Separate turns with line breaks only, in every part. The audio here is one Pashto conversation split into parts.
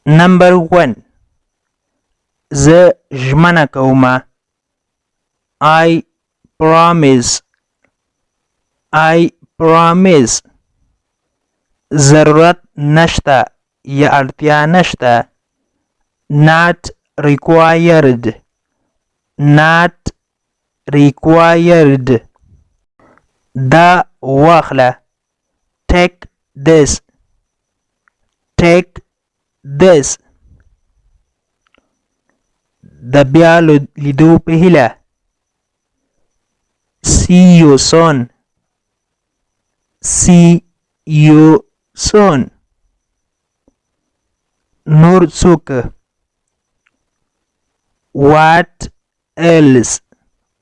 Number 1. زه ژمنه کومه. I promise. I promise. ضرورت نشته یا اړتیا نشته. Not required. Not required. دا واخله. Take this. Take this. د بیا لیدو په هیله. See you soon. See you soon. نور څوک. What else?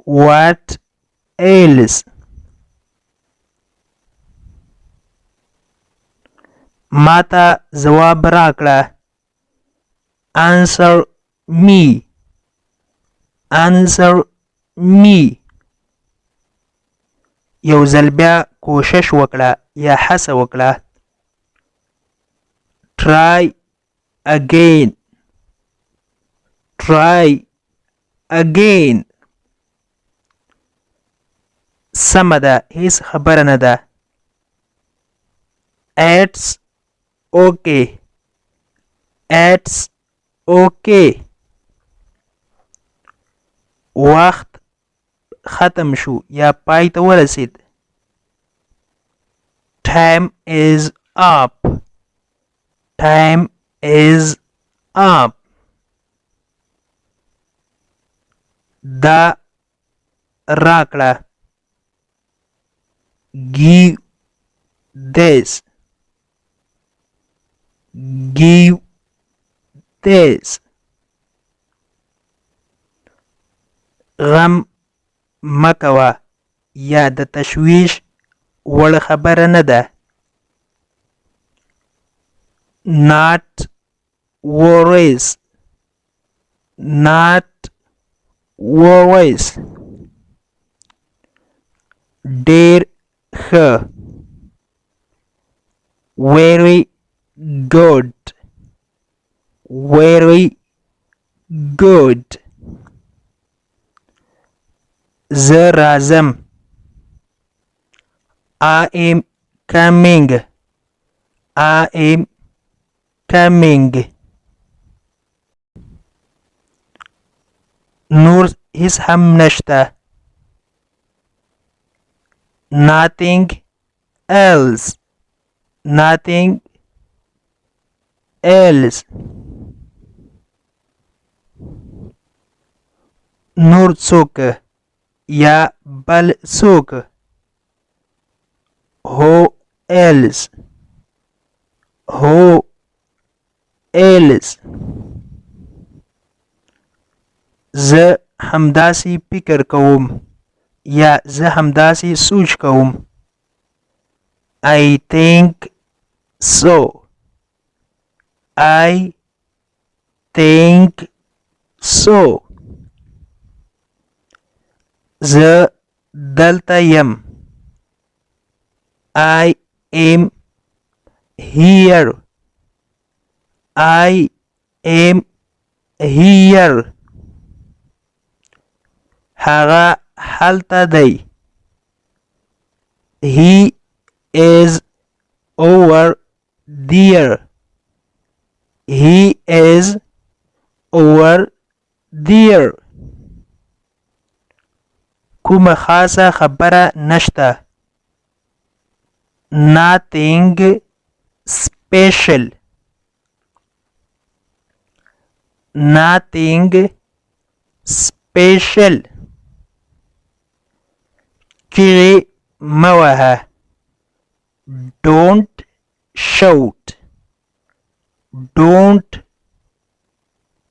What else? ماته ځواب راکړه. Answer me. Answer me. یو ځل بیا کوشش وکړه یا هڅه وکړه. Try again. Try again. سمه ده، هیڅ خبره نه ده. It's okay. It's okay. وخت ختم شو یا پای ته ورسید. Time is up. Time is up. دا راکړه. Give this. Give this. غم مکوه یا د تشویش وړ خبره نه ده. Not worries. Not worries. ډېر ښه. Very good. Very good. زه راځم. I am coming. I am coming. نور هیڅ هم نشته. Nothing else. Nothing else. نور څوک یا بل څوک. Who else? Who else? زه همداسې فکر کوم یا زه همداسې سوچ کوم. I think so. I think so. زه دلته یم. I am here. I am here. هغه هلته دی. He is over there. He is over there. کومه خاصه خبره نشته. Nothing special. Nothing special. چیغې مه وهه. Don't shout. Don't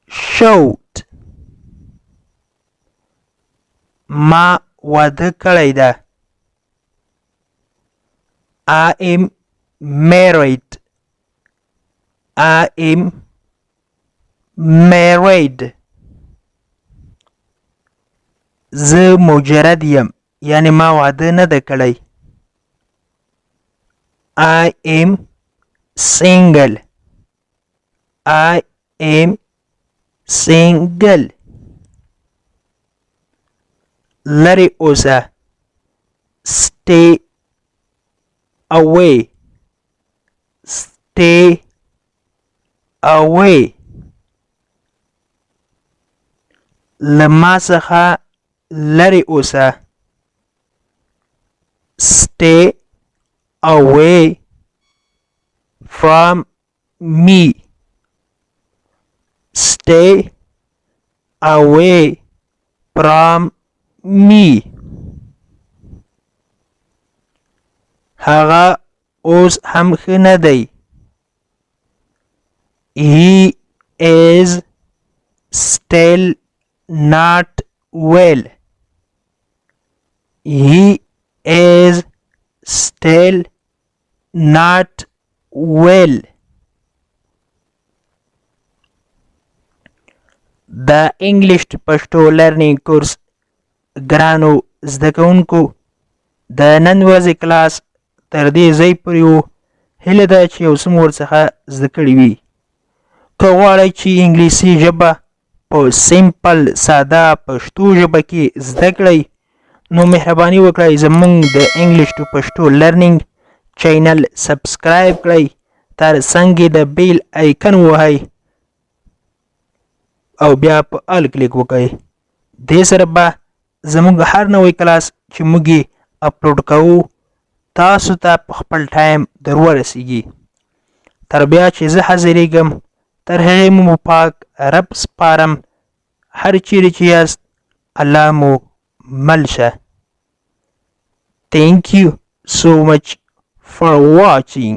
shout. ما واده کړی ده. I am married. I am married. زه مجرد یم یعنی ما واده نه ده کړی. I am single. I am single. لري اوسه. Stay away. Stay away. لما څخه لري اوسه. Stay away from me. Stay away from me. هغه اوس هم ښه نه دی. He is still not well. He is still not well. The English to Pashto learning course ګرانو زده کوونکو د نن ورځې کلاس تر دې ځای پورې و. هیله ده چې یو څه مو ورڅخه زده کړي وي. که غواړئ چې انګلیسي ژبه په سمپل ساده پښتو ژبه کې زده کړئ نو مهرباني وکړئ زموږ د انګلیش ټو پښتو لرنینګ چینل سبسکرایب کړئ. تر څنګ د بیل آیکن ووهئ او بیا په ال کلیک وکړئ. دې سره به زموږ هر نوی کلاس چې موږ یې اپلوډ کوو تاسو ته په خپل ټایم در ورسیږي. تر بیا چې زه حاضرېږم تر هغې مو پاک رب سپارم. هر چیرې چې یاست الله مو مل شه. Thank you so much for watching.